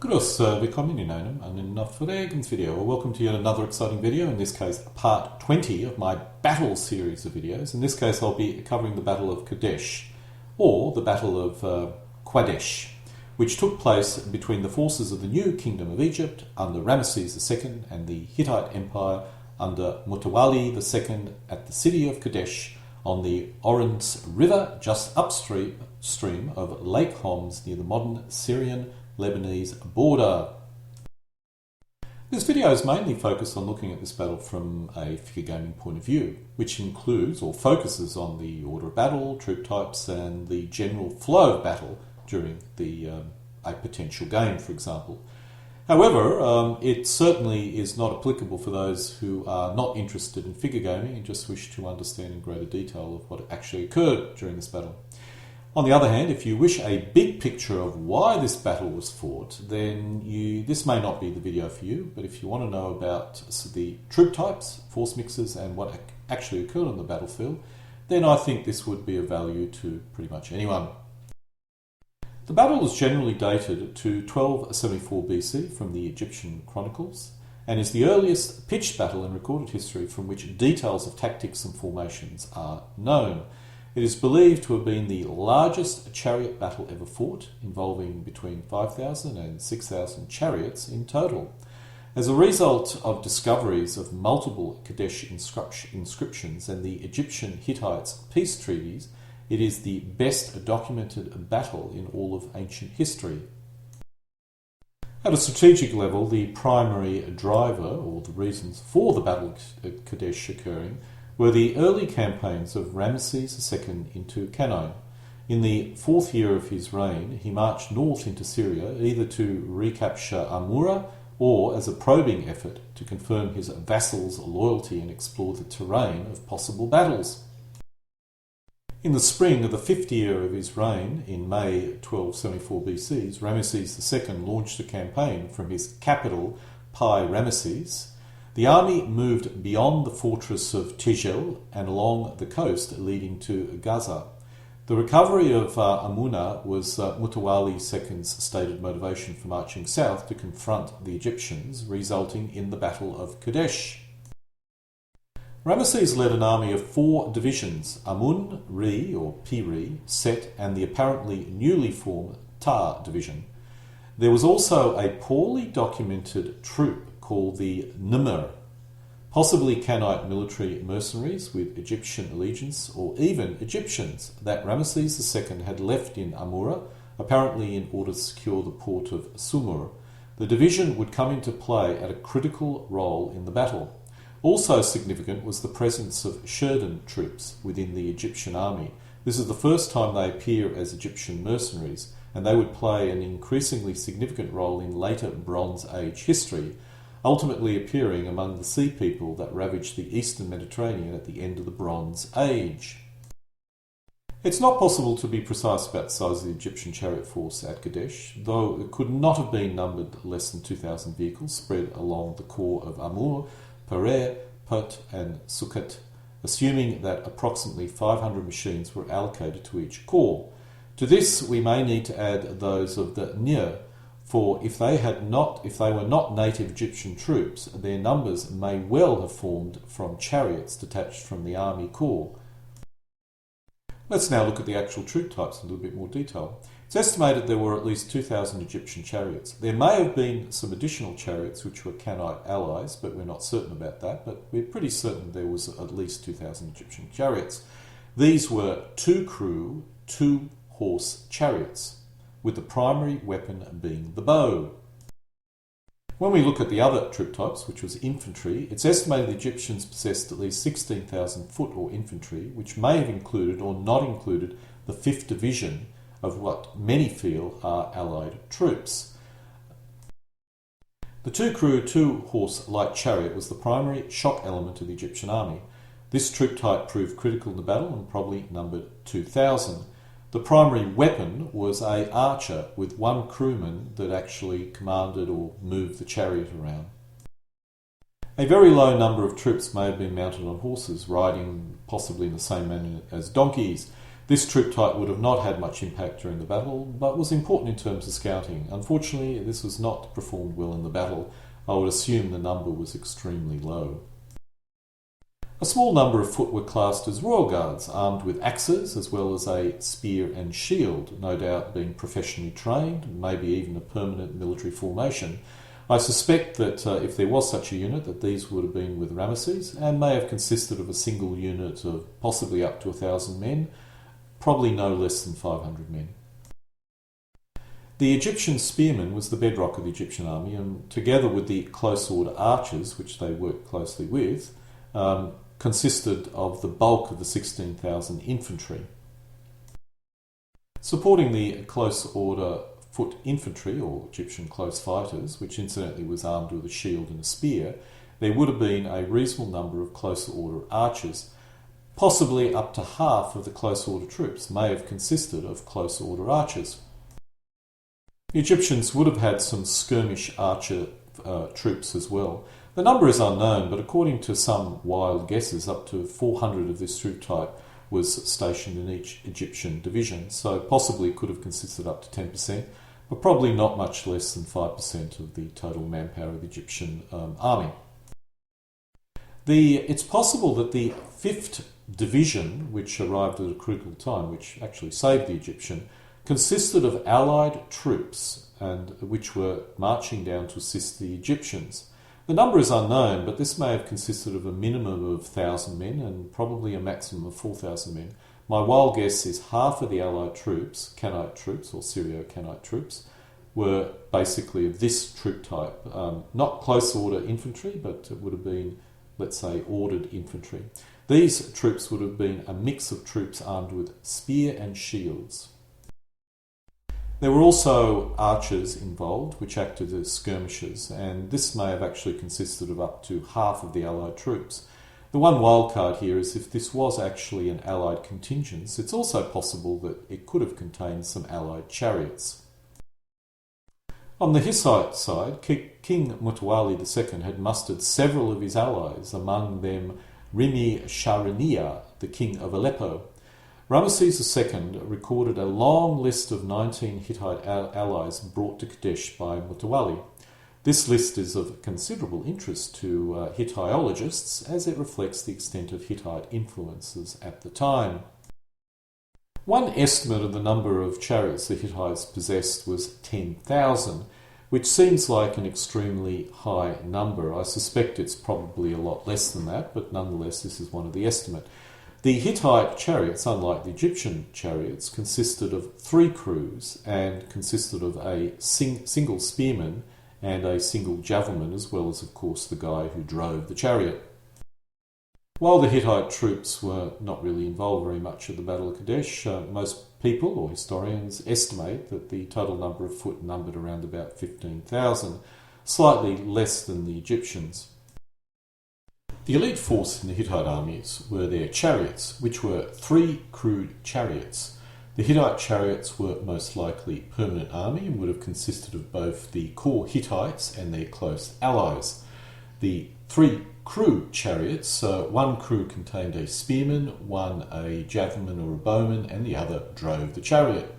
Grüß, willkommen in einem Video. Welcome to yet another exciting video, in this case part 20 of my battle series of videos. In this case I'll be covering the Battle of Kadesh, or the Battle of Kadesh, which took place between the forces of the new Kingdom of Egypt under Ramesses II and the Hittite Empire under Mutawalli II at the city of Kadesh on the Orontes River just upstream of Lake Homs near the modern Syrian-Lebanese border. This video is mainly focused on looking at this battle from a figure gaming point of view, which includes or focuses on the order of battle, troop types, and the general flow of battle during a potential game, for example. However, it certainly is not applicable for those who are not interested in figure gaming and just wish to understand in greater detail of what actually occurred during this battle. On the other hand, if you wish a big picture of why this battle was fought, then this may not be the video for you, but if you want to know about the troop types, force mixes, and what actually occurred on the battlefield, then I think this would be of value to pretty much anyone. The battle is generally dated to 1274 BC from the Egyptian chronicles, and is the earliest pitched battle in recorded history from which details of tactics and formations are known. It is believed to have been the largest chariot battle ever fought, involving between 5,000 and 6,000 chariots in total. As a result of discoveries of multiple Kadesh inscriptions and the Egyptian Hittites peace treaties, it is the best documented battle in all of ancient history. At a strategic level, the primary driver, or the reasons for the Battle of Kadesh occurring, were the early campaigns of Ramesses II into Canaan. In the fourth year of his reign, he marched north into Syria, either to recapture Amurra or as a probing effort to confirm his vassals' loyalty and explore the terrain of possible battles. In the spring of the fifth year of his reign, in May 1274 BC, Ramesses II launched a campaign from his capital, Pi-Ramesses. The army moved beyond the fortress of Tiel and along the coast leading to Gaza. The recovery of Amurra was Mutawalli II's stated motivation for marching south to confront the Egyptians, resulting in the Battle of Kadesh. Ramesses led an army of 4 divisions: Amun, Re or Piri, Set, and the apparently newly formed Ta division. There was also a poorly documented troop called the Nimr, possibly Canaanite military mercenaries with Egyptian allegiance, or even Egyptians that Ramesses II had left in Amurra, apparently in order to secure the port of Sumur. The division would come into play at a critical role in the battle. Also significant was the presence of Sheridan troops within the Egyptian army. This is the first time they appear as Egyptian mercenaries, and they would play an increasingly significant role in later Bronze Age history, ultimately appearing among the sea people that ravaged the eastern Mediterranean at the end of the Bronze Age. It's not possible to be precise about the size of the Egyptian chariot force at Kadesh, though it could not have been numbered less than 2,000 vehicles spread along the core of Amur, Perea, Put, and Sukkot, assuming that approximately 500 machines were allocated to each corps. To this, we may need to add those of the Nir, for if they were not native Egyptian troops, their numbers may well have formed from chariots detached from the army corps. Let's now look at the actual troop types in a little bit more detail. It's estimated there were at least 2,000 Egyptian chariots. There may have been some additional chariots which were Canaanite allies, but we're not certain about that, but we're pretty certain there was at least 2,000 Egyptian chariots. These were 2-crew, 2-horse chariots, with the primary weapon being the bow. When we look at the other troop types, which was infantry, it's estimated the Egyptians possessed at least 16,000 foot or infantry, which may have included or not included the 5th Division of what many feel are Allied troops. The 2-crew, 2-horse light chariot was the primary shock element of the Egyptian army. This troop type proved critical in the battle and probably numbered 2,000. The primary weapon was an archer with 1 crewman that actually commanded or moved the chariot around. A very low number of troops may have been mounted on horses, riding possibly in the same manner as donkeys. This troop type would have not had much impact during the battle, but was important in terms of scouting. Unfortunately, this was not performed well in the battle. I would assume the number was extremely low. A small number of foot were classed as royal guards, armed with axes as well as a spear and shield, no doubt being professionally trained, maybe even a permanent military formation. I suspect that if there was such a unit, that these would have been with Ramesses and may have consisted of a single unit of possibly up to 1,000 men, probably no less than 500 men. The Egyptian spearman was the bedrock of the Egyptian army, and together with the close order archers, which they worked closely with, consisted of the bulk of the 16,000 infantry. Supporting the close order foot infantry, or Egyptian close fighters, which incidentally was armed with a shield and a spear, there would have been a reasonable number of close order archers. Possibly up to half of the close order troops may have consisted of close order archers. The Egyptians would have had some skirmish archer troops as well. The number is unknown, but according to some wild guesses, up to 400 of this troop type was stationed in each Egyptian division, so possibly could have consisted up to 10%, but probably not much less than 5% of the total manpower of the Egyptian army. It's possible that the 5th Division, which arrived at a critical time, which actually saved the Egyptian, consisted of allied troops and which were marching down to assist the Egyptians. The number is unknown, but this may have consisted of a minimum of 1,000 men and probably a maximum of 4,000 men. My wild guess is half of the allied troops, Canaanite troops or Syrio-Canaanite troops, were basically of this troop type. Not close order infantry, but it would have been, let's say, ordered infantry. These troops would have been a mix of troops armed with spear and shields. There were also archers involved, which acted as skirmishers, and this may have actually consisted of up to half of the Allied troops. The one wildcard here is if this was actually an Allied contingent, it's also possible that it could have contained some Allied chariots. On the Hittite side, King Mutawalli II had mustered several of his allies, among them Rimi Shariniya, the king of Aleppo. Ramesses II recorded a long list of 19 Hittite allies brought to Kadesh by Mutawalli. This list is of considerable interest to Hittitologists as it reflects the extent of Hittite influences at the time. One estimate of the number of chariots the Hittites possessed was 10,000, which seems like an extremely high number. I suspect it's probably a lot less than that, but nonetheless this is one of the estimates. The Hittite chariots, unlike the Egyptian chariots, consisted of 3 crews and consisted of a single spearman and a single javelin, as well as, of course, the guy who drove the chariot. While the Hittite troops were not really involved very much at the Battle of Kadesh, most people or historians estimate that the total number of foot numbered around about 15,000, slightly less than the Egyptians. The elite force in the Hittite armies were their chariots, which were 3 crewed chariots. The Hittite chariots were most likely permanent army and would have consisted of both the core Hittites and their close allies. The 3 crew chariots, one crew contained a spearman, one a javelin or a bowman, and the other drove the chariot.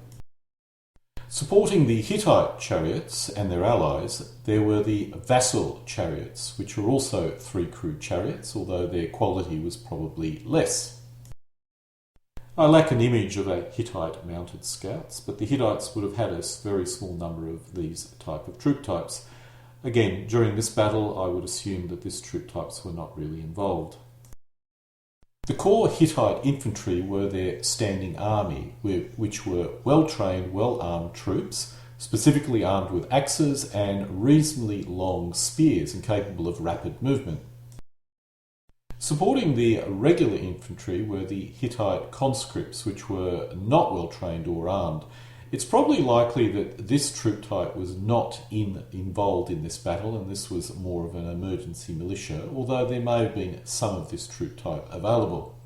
Supporting the Hittite chariots and their allies, there were the vassal chariots, which were also 3 crewed chariots, although their quality was probably less. I lack an image of a Hittite mounted scouts, but the Hittites would have had a very small number of these type of troop types. Again, during this battle, I would assume that these troop types were not really involved. The core Hittite infantry were their standing army, which were well-trained, well-armed troops, specifically armed with axes and reasonably long spears and capable of rapid movement. Supporting the regular infantry were the Hittite conscripts, which were not well-trained or armed. It's probably likely that this troop type was not involved in this battle, and this was more of an emergency militia, although there may have been some of this troop type available.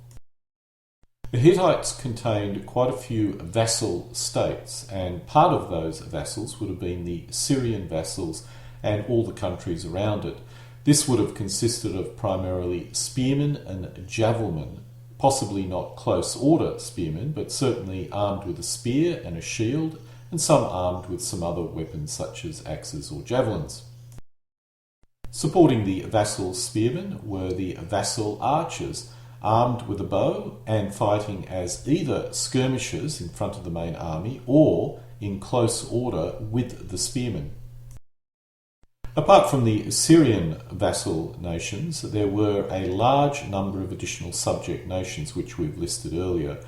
The Hittites contained quite a few vassal states, and part of those vassals would have been the Syrian vassals and all the countries around it. This would have consisted of primarily spearmen and javelin, possibly not close order spearmen, but certainly armed with a spear and a shield, and some armed with some other weapons such as axes or javelins. Supporting the vassal spearmen were the vassal archers, armed with a bow and fighting as either skirmishers in front of the main army or in close order with the spearmen. Apart from the Syrian vassal nations, there were a large number of additional subject nations which we've listed earlier,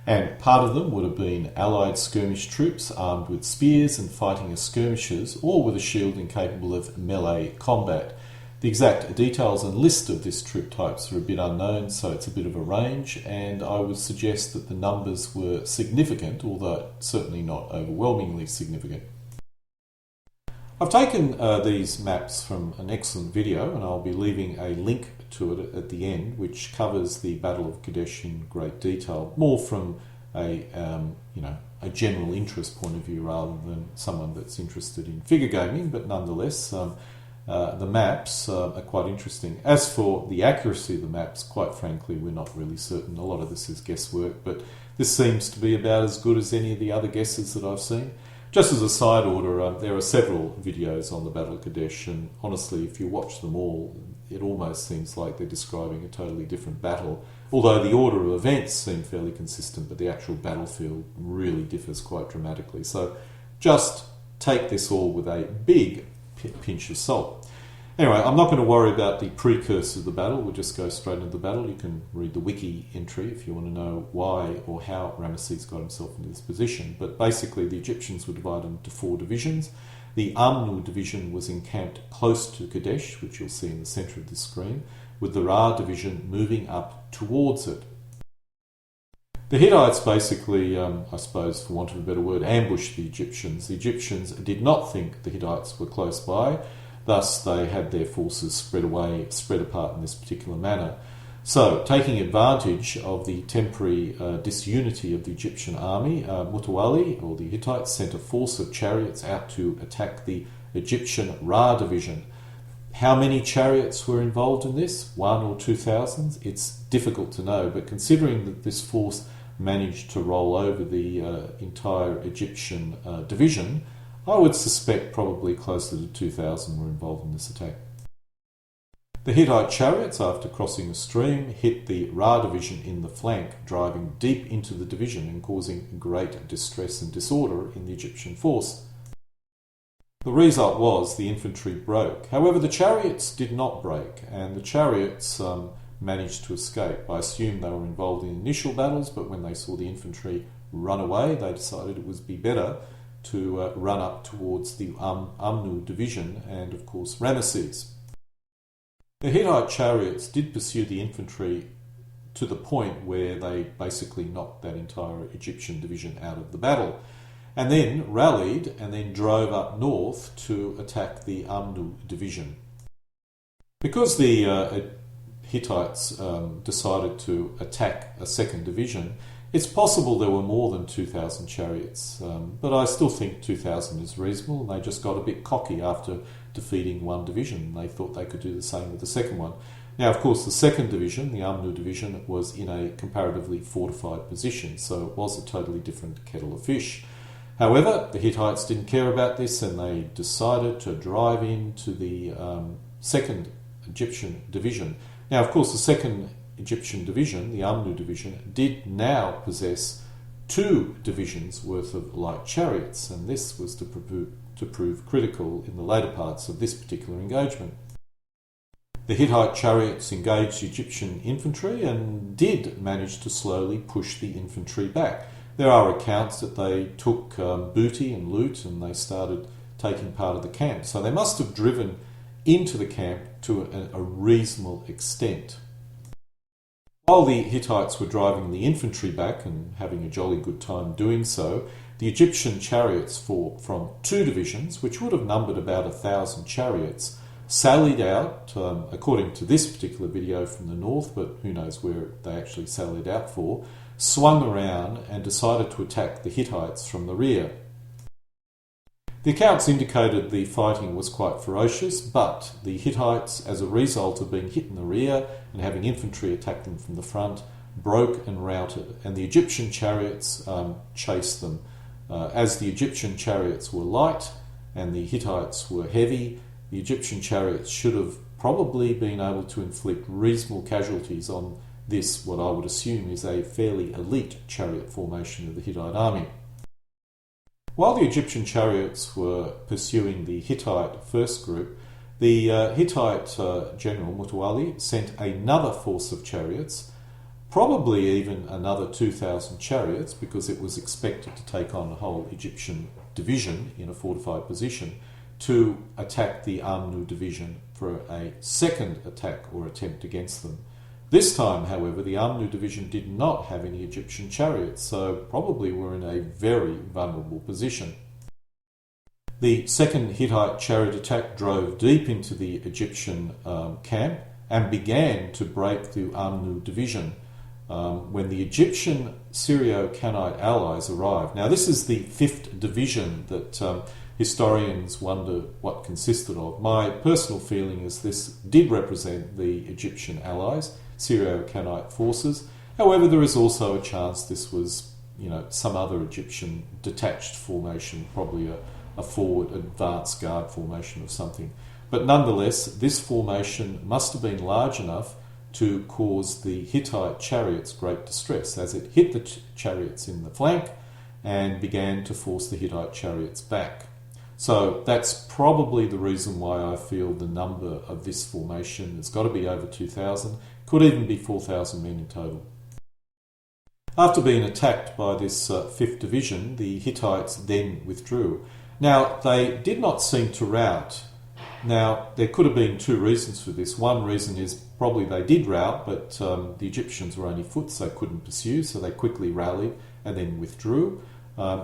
and part of them would have been allied skirmish troops armed with spears and fighting as skirmishers or with a shield and capable of melee combat. The exact details and list of this troop types are a bit unknown, so it's a bit of a range, and I would suggest that the numbers were significant, although certainly not overwhelmingly significant. I've taken these maps from an excellent video, and I'll be leaving a link to it at the end, which covers the Battle of Kadesh in great detail, more from a general interest point of view rather than someone that's interested in figure gaming, but nonetheless, the maps are quite interesting. As for the accuracy of the maps, quite frankly, we're not really certain. A lot of this is guesswork, but this seems to be about as good as any of the other guesses that I've seen. Just as a side order, there are several videos on the Battle of Kadesh, and honestly, if you watch them all, it almost seems like they're describing a totally different battle. Although the order of events seem fairly consistent, but the actual battlefield really differs quite dramatically. So just take this all with a big pinch of salt. Anyway, I'm not going to worry about the precursor of the battle. We'll just go straight into the battle. You can read the wiki entry if you want to know why or how Ramesses got himself into this position. But basically, the Egyptians were divided into 4 divisions. The Amnu division was encamped close to Kadesh, which you'll see in the centre of the screen, with the Ra division moving up towards it. The Hittites basically, I suppose for want of a better word, ambushed the Egyptians. The Egyptians did not think the Hittites were close by. Thus, they had their forces spread apart in this particular manner. So, taking advantage of the temporary disunity of the Egyptian army, Mutawalli, or the Hittites, sent a force of chariots out to attack the Egyptian Ra division. How many chariots were involved in this? 1 or 2,000? It's difficult to know, but considering that this force managed to roll over the entire Egyptian division, I would suspect probably closer to 2,000 were involved in this attack. The Hittite chariots, after crossing a stream, hit the Ra division in the flank, driving deep into the division and causing great distress and disorder in the Egyptian force. The result was the infantry broke. However, the chariots did not break, and the chariots managed to escape. I assume they were involved in initial battles, but when they saw the infantry run away, they decided it would be better to run up towards the Amnu division and, of course, Ramesses. The Hittite chariots did pursue the infantry to the point where they basically knocked that entire Egyptian division out of the battle, and then rallied and then drove up north to attack the Amnu division. Because the Hittites decided to attack a second division, it's possible there were more than 2,000 chariots, but I still think 2,000 is reasonable, and they just got a bit cocky after defeating one division. They thought they could do the same with the second one. Now, of course, the second division, the Amnu division, was in a comparatively fortified position, so it was a totally different kettle of fish. However, the Hittites didn't care about this, and they decided to drive into the second Egyptian division. Now, of course, the second Egyptian division, the Amnu division, did now possess 2 divisions worth of light chariots, and this was to prove critical in the later parts of this particular engagement. The Hittite chariots engaged the Egyptian infantry and did manage to slowly push the infantry back. There are accounts that they took booty and loot, and they started taking part of the camp, so they must have driven into the camp to a reasonable extent. While the Hittites were driving the infantry back and having a jolly good time doing so, the Egyptian chariots from 2 divisions, which would have numbered about 1,000 chariots, sallied out, according to this particular video, from the north, but who knows where they actually sallied out for, swung around and decided to attack the Hittites from the rear. The accounts indicated the fighting was quite ferocious, but the Hittites, as a result of being hit in the rear and having infantry attack them from the front, broke and routed, and the Egyptian chariots chased them. As the Egyptian chariots were light and the Hittites were heavy, the Egyptian chariots should have probably been able to inflict reasonable casualties on this, what I would assume is a fairly elite chariot formation of the Hittite army. While the Egyptian chariots were pursuing the Hittite first group, the Hittite general Mutawalli sent another force of chariots, probably even another 2,000 chariots, because it was expected to take on a whole Egyptian division in a fortified position, to attack the Amnu division for a second attack or attempt against them. This time, however, the Amnu division did not have any Egyptian chariots, so probably were in a very vulnerable position. The second Hittite chariot attack drove deep into the Egyptian camp and began to break the Amnu division when the Egyptian Syrio-Canaanite allies arrived. Now, this is the 5th division that historians wonder what consisted of. My personal feeling is this did represent the Egyptian allies, Syrio-Canaanite forces. However, there is also a chance this was, some other Egyptian detached formation, probably a forward advance guard formation of something. But nonetheless, this formation must have been large enough to cause the Hittite chariots great distress, as it hit the chariots in the flank and began to force the Hittite chariots back. So that's probably the reason why I feel the number of this formation has got to be over 2,000, could even be 4,000 men in total. After being attacked by this 5th division, the Hittites then withdrew. Now, they did not seem to rout. Now, there could have been 2 reasons for this. One reason is probably they did rout, but the Egyptians were only foot, so they couldn't pursue, so they quickly rallied and then withdrew,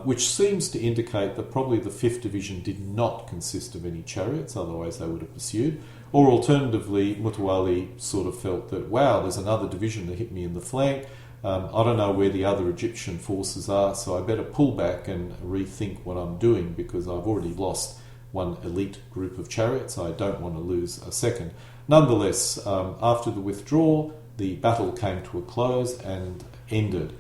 which seems to indicate that probably the 5th division did not consist of any chariots, otherwise they would have pursued. Or alternatively, Mutawalli sort of felt that, wow, there's another division that hit me in the flank. I don't know where the other Egyptian forces are, so I better pull back and rethink what I'm doing, because I've already lost one elite group of chariots. I don't want to lose a second. Nonetheless, after the withdrawal, the battle came to a close and ended,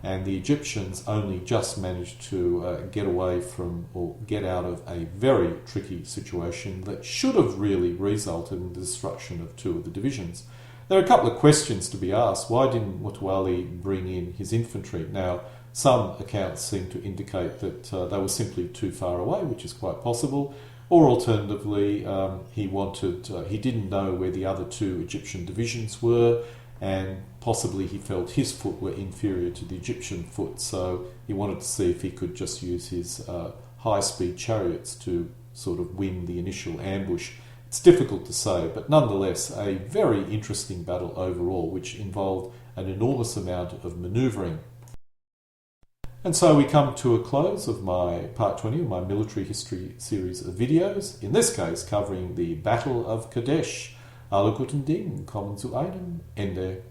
and the Egyptians only just managed to get away from, or get out of, a very tricky situation that should have really resulted in the destruction of 2 of the divisions. There are a couple of questions to be asked. Why didn't Mutawalli bring in his infantry? Now, some accounts seem to indicate that they were simply too far away, which is quite possible. Or alternatively, he didn't know where the other 2 Egyptian divisions were, and possibly he felt his foot were inferior to the Egyptian foot, so he wanted to see if he could just use his high-speed chariots to sort of win the initial ambush. It's difficult to say, but nonetheless a very interesting battle overall, which involved an enormous amount of manoeuvring. And so we come to a close of my part 20 of my military history series of videos, in this case covering the Battle of Kadesh. Alle guten Dinge kommen zu einem Ende.